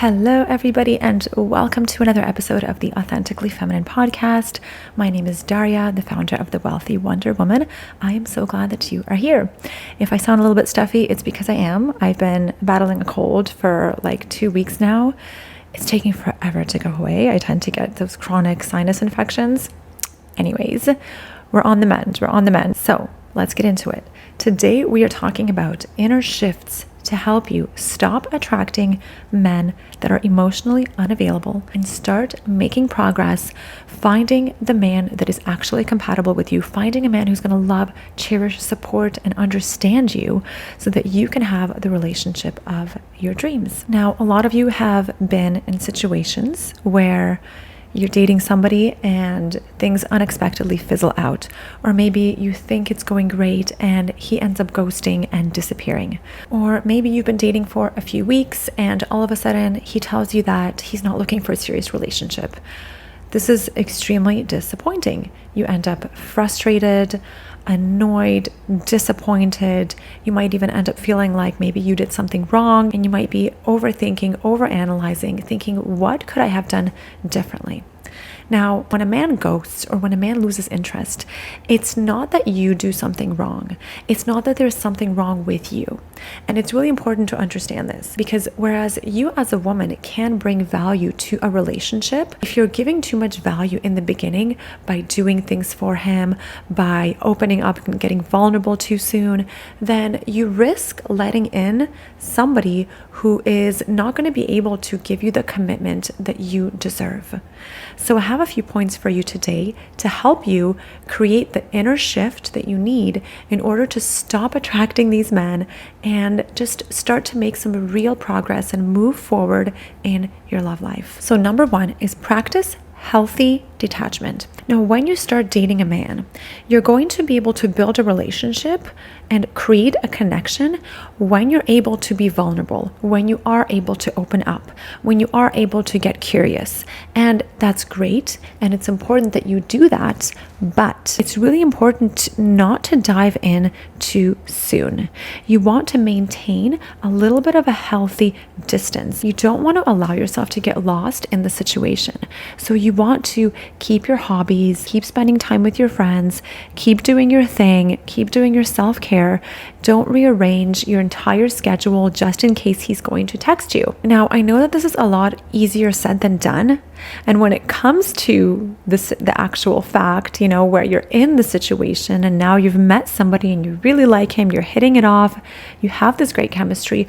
Hello, everybody, and welcome to another episode of the Authentically Feminine podcast. My name is Daria, the founder of the Wealthy Wonder Woman. I am so glad that you are here. If I sound a little bit stuffy, it's because I am. I've been battling a cold for like 2 weeks now. It's taking forever to go away. I tend to get those chronic sinus infections. Anyways, we're on the mend. So let's get into it. Today, we are talking about inner shifts to help you stop attracting men that are emotionally unavailable and start making progress, finding the man that is actually compatible with you, finding a man who's going to love, cherish, support, and understand you so that you can have the relationship of your dreams. Now, a lot of you have been in situations where you're dating somebody and things unexpectedly fizzle out. Or maybe you think it's going great and he ends up ghosting and disappearing. Or maybe you've been dating for a few weeks and all of a sudden he tells you that he's not looking for a serious relationship. This is extremely disappointing. You end up frustrated, annoyed, disappointed. You might even end up feeling like maybe you did something wrong, and you might be overthinking, overanalyzing, thinking, what could I have done differently? Now, when a man ghosts or when a man loses interest, it's not that you do something wrong. It's not that there's something wrong with you. And it's really important to understand this, because whereas you as a woman can bring value to a relationship, if you're giving too much value in the beginning by doing things for him, by opening up and getting vulnerable too soon, then you risk letting in somebody who is not going to be able to give you the commitment that you deserve. So I have a few points for you today to help you create the inner shift that you need in order to stop attracting these men and just start to make some real progress and move forward in your love life. So number one is practice healthy detachment. Now, when you start dating a man, you're going to be able to build a relationship and create a connection when you're able to be vulnerable, when you are able to open up, when you are able to get curious. And that's great. And it's important that you do that. But it's really important not to dive in too soon. You want to maintain a little bit of a healthy distance. You don't want to allow yourself to get lost in the situation. So you want to keep your hobbies, keep spending time with your friends, keep doing your thing, keep doing your self-care. Don't rearrange your entire schedule just in case he's going to text you. Now, I know that this is a lot easier said than done. And when it comes to the actual fact, where you're in the situation and now you've met somebody and you really like him, you're hitting it off, you have this great chemistry,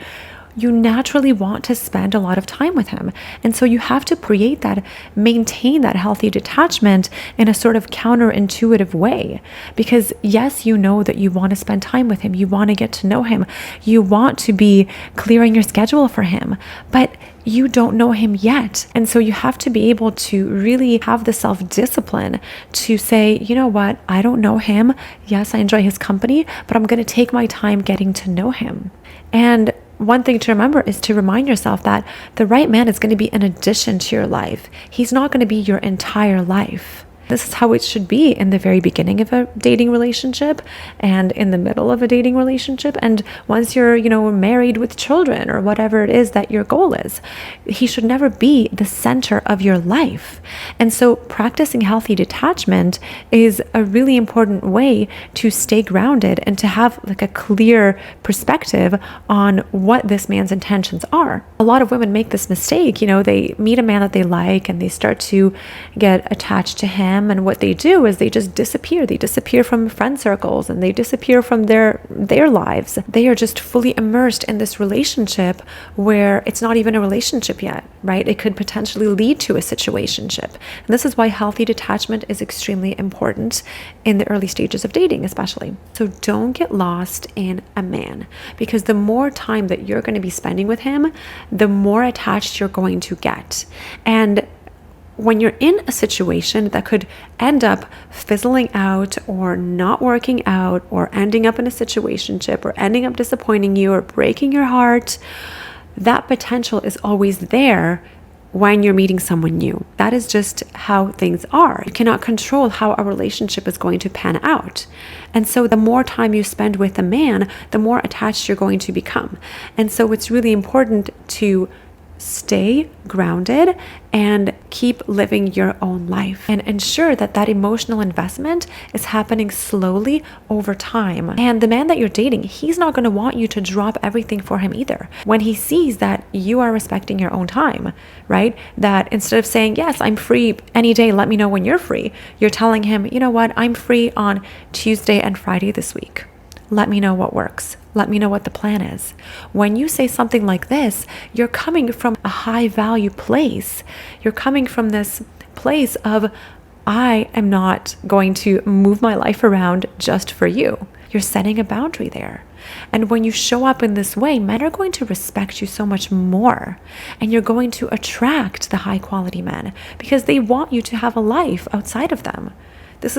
you naturally want to spend a lot of time with him. And so you have to maintain that healthy detachment in a sort of counterintuitive way. Because yes, you know that you want to spend time with him. You want to get to know him. You want to be clearing your schedule for him, but you don't know him yet. And so you have to be able to really have the self-discipline to say, you know what, I don't know him. Yes, I enjoy his company, but I'm going to take my time getting to know him. And one thing to remember is to remind yourself that the right man is going to be an addition to your life. He's not going to be your entire life. This is how it should be in the very beginning of a dating relationship and in the middle of a dating relationship. And once you're, married with children or whatever it is that your goal is, he should never be the center of your life. And so practicing healthy detachment is a really important way to stay grounded and to have like a clear perspective on what this man's intentions are. A lot of women make this mistake. They meet a man that they like and they start to get attached to him. And what they do is they just disappear. They disappear from friend circles and they disappear from their lives. They are just fully immersed in this relationship where it's not even a relationship yet, right? It could potentially lead to a situationship. And this is why healthy detachment is extremely important in the early stages of dating, especially. So don't get lost in a man, because the more time that you're going to be spending with him, the more attached you're going to get. And when you're in a situation that could end up fizzling out or not working out or ending up in a situationship or ending up disappointing you or breaking your heart, that potential is always there when you're meeting someone new. That is just how things are. You cannot control how a relationship is going to pan out. And so the more time you spend with a man, the more attached you're going to become. And so it's really important to stay grounded and keep living your own life, and ensure that that emotional investment is happening slowly over time. And the man that you're dating, he's not going to want you to drop everything for him either. When he sees that you are respecting your own time, right? That instead of saying, yes, I'm free any day, let me know when you're free, you're telling him, you know what, I'm free on Tuesday and Friday this week. Let me know what works. Let me know what the plan is. When you say something like this, you're coming from a high value place. You're coming from this place of, I am not going to move my life around just for you. You're setting a boundary there. And when you show up in this way, men are going to respect you so much more. And you're going to attract the high quality men because they want you to have a life outside of them. This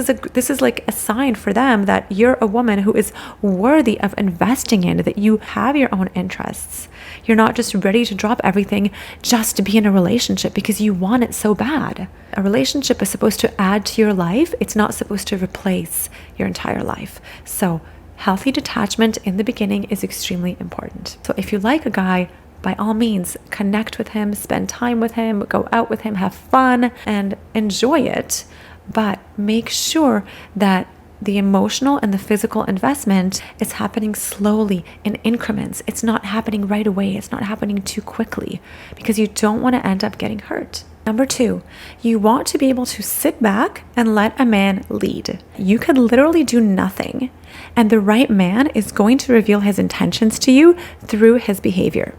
is like a sign for them that you're a woman who is worthy of investing in, that you have your own interests. You're not just ready to drop everything just to be in a relationship because you want it so bad. A relationship is supposed to add to your life. It's not supposed to replace your entire life. So healthy detachment in the beginning is extremely important. So if you like a guy, by all means, connect with him, spend time with him, go out with him, have fun, and enjoy it. But make sure that the emotional and the physical investment is happening slowly in increments. It's not happening right away. It's not happening too quickly because you don't want to end up getting hurt. Number 2, you want to be able to sit back and let a man lead. You could literally do nothing, and the right man is going to reveal his intentions to you through his behavior.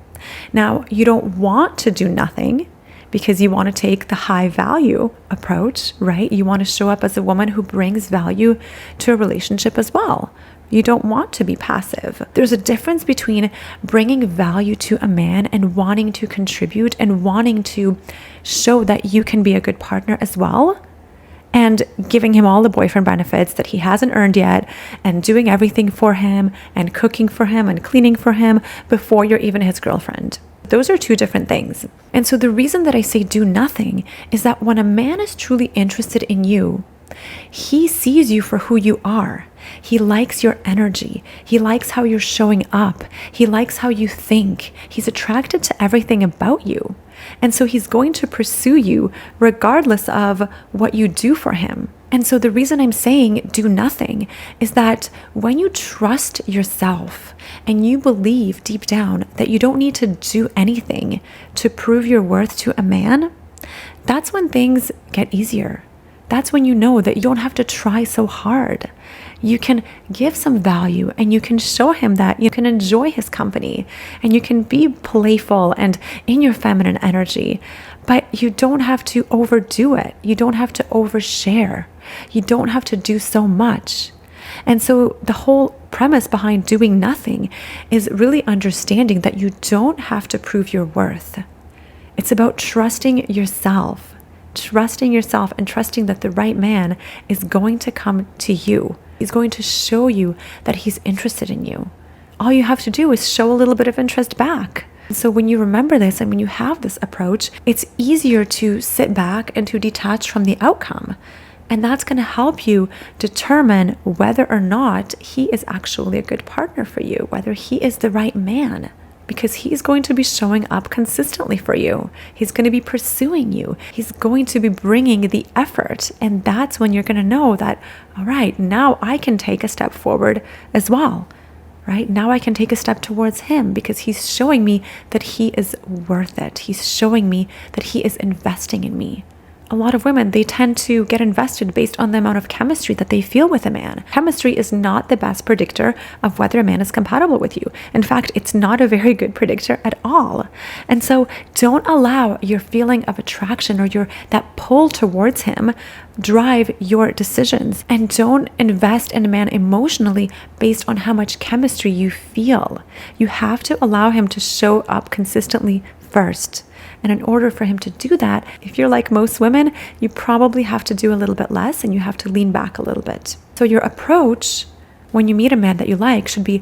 Now, you don't want to do nothing because you want to take the high value approach, right? You want to show up as a woman who brings value to a relationship as well. You don't want to be passive. There's a difference between bringing value to a man and wanting to contribute and wanting to show that you can be a good partner as well, and giving him all the boyfriend benefits that he hasn't earned yet, and doing everything for him and cooking for him and cleaning for him before you're even his girlfriend. Those are two different things. And so the reason that I say do nothing is that when a man is truly interested in you, he sees you for who you are. He likes your energy. He likes how you're showing up. He likes how you think. He's attracted to everything about you. And so he's going to pursue you regardless of what you do for him. And so the reason I'm saying do nothing is that when you trust yourself and you believe deep down that you don't need to do anything to prove your worth to a man, that's when things get easier. That's when you know that you don't have to try so hard. You can give some value and you can show him that you can enjoy his company and you can be playful and in your feminine energy, but you don't have to overdo it. You don't have to overshare. You don't have to do so much. And so the whole premise behind doing nothing is really understanding that you don't have to prove your worth. It's about trusting yourself and trusting that the right man is going to come to you. He's going to show you that he's interested in you. All you have to do is show a little bit of interest back. So when you remember this and when you have this approach, it's easier to sit back and to detach from the outcome. And that's going to help you determine whether or not he is actually a good partner for you, whether he is the right man. Because he's going to be showing up consistently for you. He's going to be pursuing you. He's going to be bringing the effort. And that's when you're going to know that, all right, now I can take a step forward as well, right? Now I can take a step towards him because he's showing me that he is worth it. He's showing me that he is investing in me. A lot of women, they tend to get invested based on the amount of chemistry that they feel with a man. Chemistry is not the best predictor of whether a man is compatible with you. In fact, it's not a very good predictor at all. And so don't allow your feeling of attraction or that pull towards him drive your decisions. And don't invest in a man emotionally based on how much chemistry you feel. You have to allow him to show up consistently first. And in order for him to do that, if you're like most women, you probably have to do a little bit less and you have to lean back a little bit. So your approach when you meet a man that you like should be,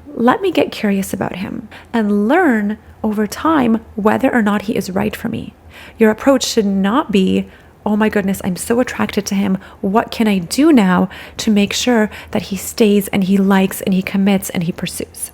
let me get curious about him and learn over time whether or not he is right for me. Your approach should not be, oh my goodness, I'm so attracted to him. What can I do now to make sure that he stays and he likes and he commits and he pursues?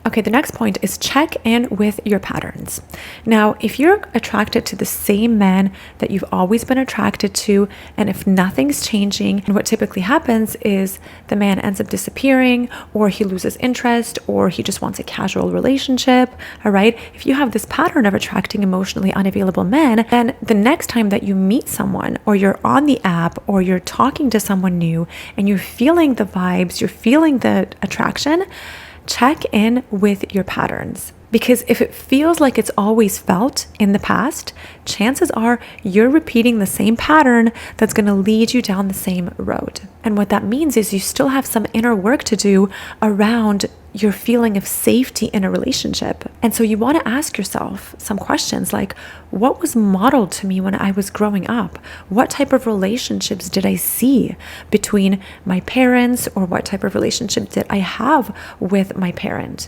Okay, the next point is check in with your patterns. Now, if you're attracted to the same men that you've always been attracted to, and if nothing's changing, and what typically happens is the man ends up disappearing, or he loses interest, or he just wants a casual relationship, all right? If you have this pattern of attracting emotionally unavailable men, then the next time that you meet someone, or you're on the app, or you're talking to someone new, and you're feeling the vibes, you're feeling the attraction, check in with your patterns. Because if it feels like it's always felt in the past, chances are you're repeating the same pattern that's going to lead you down the same road. And what that means is you still have some inner work to do around your feeling of safety in a relationship. And so you want to ask yourself some questions like, what was modeled to me when I was growing up? What type of relationships did I see between my parents, or what type of relationship did I have with my parent?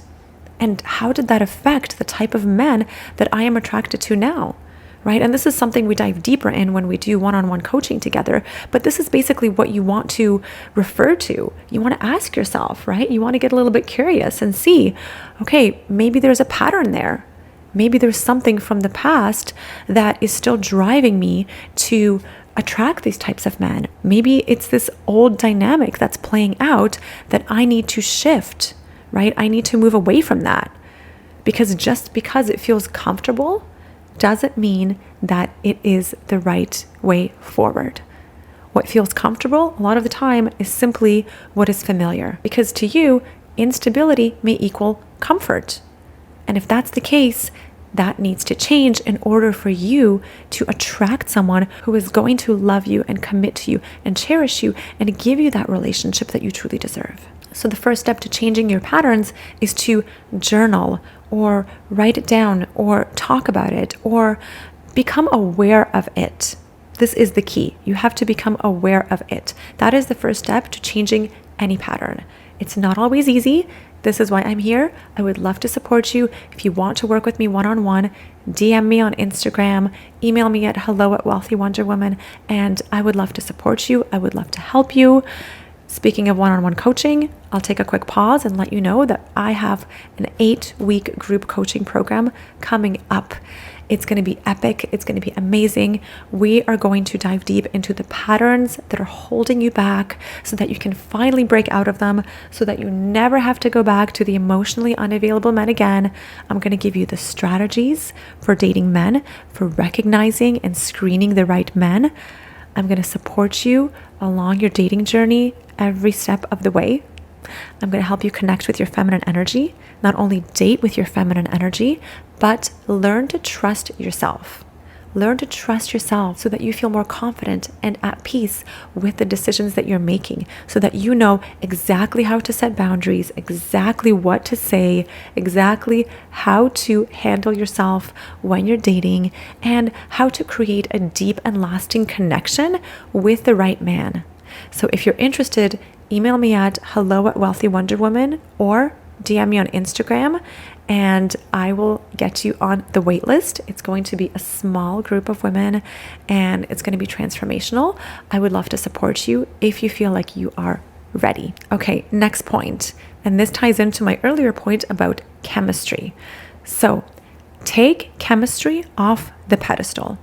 And how did that affect the type of men that I am attracted to now? Right? And this is something we dive deeper in when we do one-on-one coaching together. But this is basically what you want to refer to. You want to ask yourself, right? You want to get a little bit curious and see, okay, maybe there's a pattern there. Maybe there's something from the past that is still driving me to attract these types of men. Maybe it's this old dynamic that's playing out that I need to shift, right? I need to move away from that. Because just because it feels comfortable doesn't mean that it is the right way forward. What feels comfortable a lot of the time is simply what is familiar. Because to you, instability may equal comfort. And if that's the case, that needs to change in order for you to attract someone who is going to love you and commit to you and cherish you and give you that relationship that you truly deserve. So the first step to changing your patterns is to journal or write it down or talk about it or become aware of it. This is the key. You have to become aware of it. That is the first step to changing any pattern. It's not always easy. This is why I'm here. I would love to support you. If you want to work with me one-on-one, DM me on Instagram, email me at hello@wealthywonderwoman, and I would love to support you. I would love to help you. Speaking of one-on-one coaching, I'll take a quick pause and let you know that I have an 8-week group coaching program coming up. It's going to be epic. It's going to be amazing. We are going to dive deep into the patterns that are holding you back so that you can finally break out of them, so that you never have to go back to the emotionally unavailable men again. I'm going to give you the strategies for dating men, for recognizing and screening the right men. I'm going to support you along your dating journey every step of the way. I'm going to help you connect with your feminine energy, not only date with your feminine energy, but learn to trust yourself. Learn to trust yourself so that you feel more confident and at peace with the decisions that you're making, so that you know exactly how to set boundaries, exactly what to say, exactly how to handle yourself when you're dating, and how to create a deep and lasting connection with the right man. So if you're interested, email me at hello@wealthywonderwoman or DM me on Instagram and I will get you on the wait list. It's going to be a small group of women and it's going to be transformational. I would love to support you if you feel like you are ready. Okay, next point. And this ties into my earlier point about chemistry. So take chemistry off the pedestal.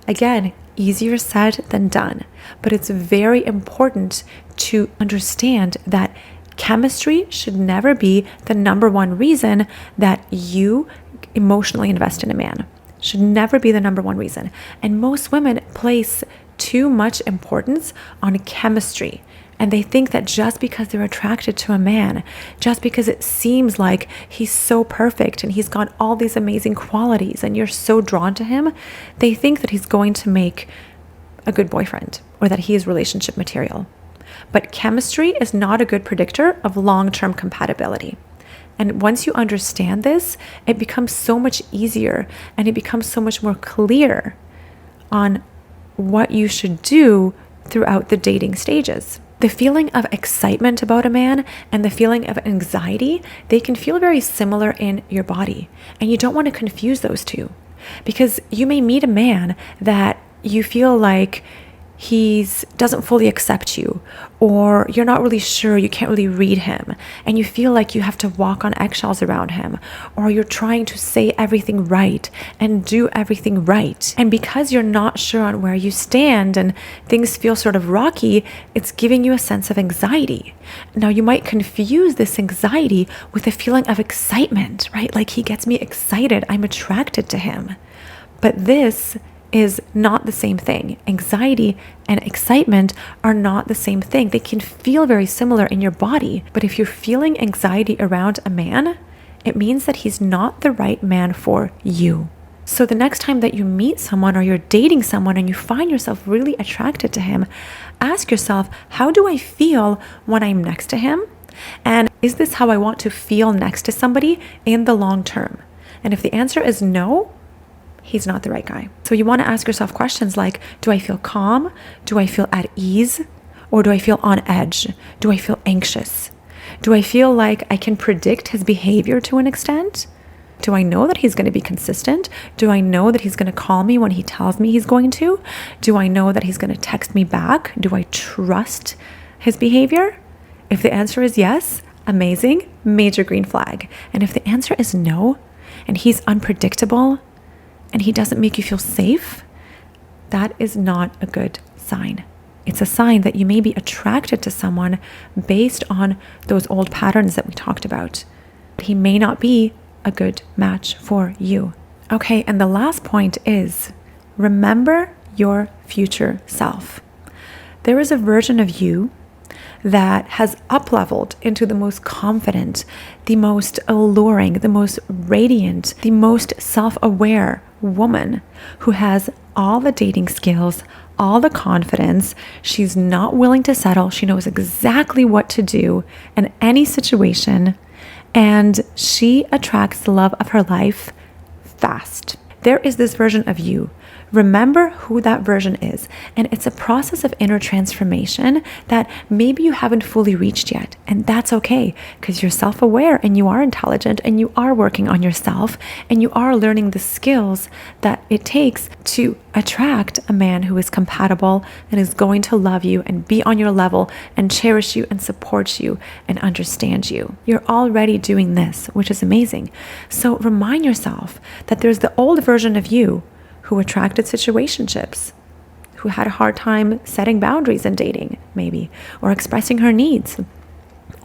Again, easier said than done, but it's very important to understand that chemistry should never be the number one reason that you emotionally invest in a man. Should never be the number one reason. And most women place too much importance on chemistry. And they think that just because they're attracted to a man, just because it seems like he's so perfect and he's got all these amazing qualities and you're so drawn to him, they think that he's going to make a good boyfriend or that he is relationship material. But chemistry is not a good predictor of long-term compatibility. And once you understand this, it becomes so much easier and it becomes so much more clear on what you should do throughout the dating stages. The feeling of excitement about a man and the feeling of anxiety, they can feel very similar in your body. And you don't want to confuse those two, because you may meet a man that you feel like he doesn't fully accept you, or you're not really sure, you can't really read him, and you feel like you have to walk on eggshells around him, or you're trying to say everything right and do everything right. And because you're not sure on where you stand and things feel sort of rocky, it's giving you a sense of anxiety. Now, you might confuse this anxiety with a feeling of excitement, right? Like, he gets me excited, I'm attracted to him. But this is not the same thing. Anxiety and excitement are not the same thing. They can feel very similar in your body, but if you're feeling anxiety around a man, it means that he's not the right man for you. So the next time that you meet someone or you're dating someone and you find yourself really attracted to him, ask yourself, how do I feel when I'm next to him? And is this how I want to feel next to somebody in the long term? And if the answer is no, he's not the right guy. So you want to ask yourself questions like, do I feel calm? Do I feel at ease? Or do I feel on edge? Do I feel anxious? Do I feel like I can predict his behavior to an extent? Do I know that he's going to be consistent? Do I know that he's going to call me when he tells me he's going to? Do I know that he's going to text me back? Do I trust his behavior? If the answer is yes, amazing, major green flag. And if the answer is no, and he's unpredictable, and he doesn't make you feel safe, that is not a good sign. It's a sign that you may be attracted to someone based on those old patterns that we talked about. He may not be a good match for you. Okay, and the last point is, remember your future self. There is a version of you that has up-leveled into the most confident, the most alluring, the most radiant, the most self-aware woman who has all the dating skills, all the confidence. She's not willing to settle. She knows exactly what to do in any situation, and she attracts the love of her life fast. There is this version of you. Remember who that version is. And it's a process of inner transformation that maybe you haven't fully reached yet. And that's okay, because you're self-aware and you are intelligent and you are working on yourself and you are learning the skills that it takes to attract a man who is compatible and is going to love you and be on your level and cherish you and support you and understand you. You're already doing this, which is amazing. So remind yourself that there's the old version of you who attracted situationships, who had a hard time setting boundaries in dating, maybe, or expressing her needs,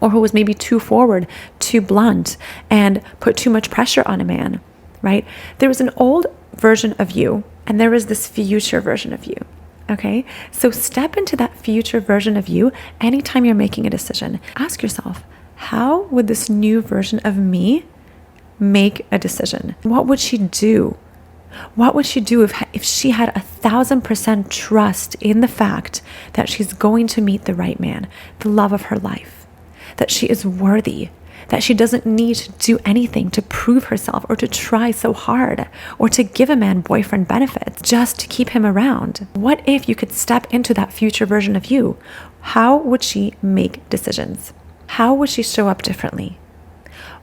or who was maybe too forward, too blunt, and put too much pressure on a man, right? There was an old version of you, and there is this future version of you, okay? So step into that future version of you anytime you're making a decision. Ask yourself, how would this new version of me make a decision? What would she do? What would she do if she had 1,000% trust in the fact that she's going to meet the right man, the love of her life, that she is worthy, that she doesn't need to do anything to prove herself or to try so hard or to give a man boyfriend benefits just to keep him around? What if you could step into that future version of you? How would she make decisions? How would she show up differently?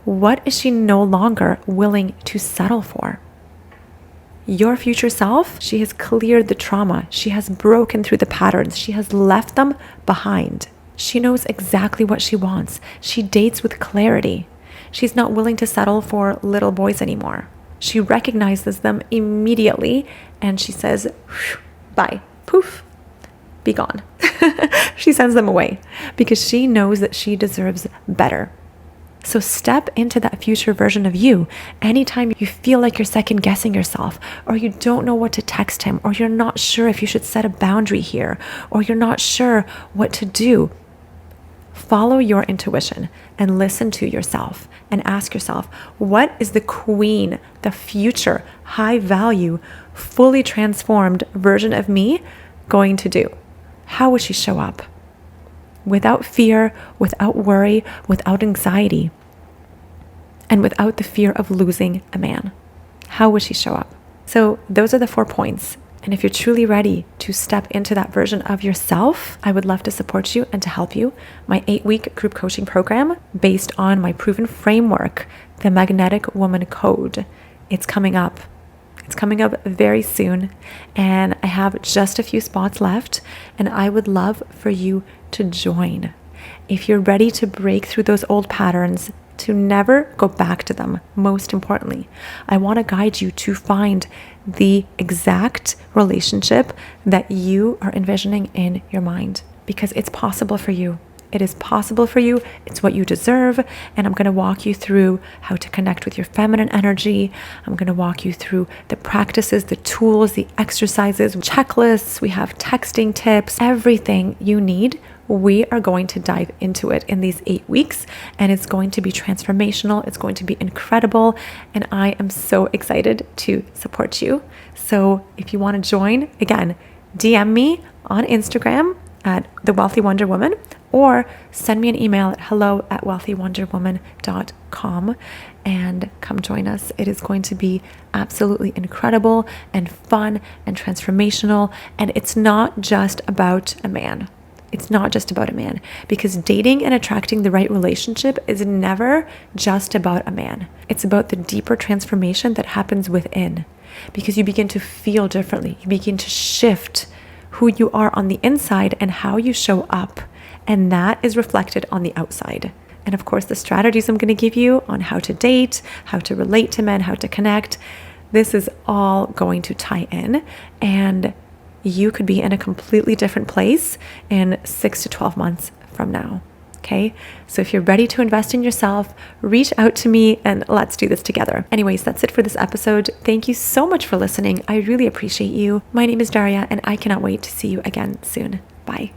What is she no longer willing to settle for? Your future self, she has cleared the trauma. She has broken through the patterns. She has left them behind. She knows exactly what she wants. She dates with clarity. She's not willing to settle for little boys anymore. She recognizes them immediately and she says, bye, poof, be gone. She sends them away because she knows that she deserves better. So step into that future version of you anytime you feel like you're second guessing yourself, or you don't know what to text him, or you're not sure if you should set a boundary here, or you're not sure what to do. Follow your intuition and listen to yourself and ask yourself, what is the queen, the future, high value, fully transformed version of me going to do? How would she show up? Without fear, without worry, without anxiety, and without the fear of losing a man. How would she show up? So those are the 4 points. And if you're truly ready to step into that version of yourself, I would love to support you and to help you. My 8-week group coaching program based on my proven framework, the Magnetic Woman Code. It's coming up It's coming up very soon, and I have just a few spots left, and I would love for you to join. If you're ready to break through those old patterns, to never go back to them, most importantly, I want to guide you to find the exact relationship that you are envisioning in your mind, because it's possible for you. It is possible for you. It's what you deserve. And I'm going to walk you through how to connect with your feminine energy. I'm going to walk you through the practices, the tools, the exercises, checklists. We have texting tips, everything you need. We are going to dive into it in these 8 weeks, and it's going to be transformational. It's going to be incredible. And I am so excited to support you. So if you want to join, again, DM me on Instagram at The Wealthy Wonder Woman, or send me an email at hello@wealthywonderwoman.com and come join us. It is going to be absolutely incredible and fun and transformational. And it's not just about a man. It's not just about a man, because dating and attracting the right relationship is never just about a man. It's about the deeper transformation that happens within, because you begin to feel differently. You begin to shift who you are on the inside and how you show up. And that is reflected on the outside. And of course, the strategies I'm going to give you on how to date, how to relate to men, how to connect, this is all going to tie in. And you could be in a completely different place in 6 to 12 months from now. Okay. So if you're ready to invest in yourself, reach out to me and let's do this together. Anyways, that's it for this episode. Thank you so much for listening. I really appreciate you. My name is Daria, and I cannot wait to see you again soon. Bye.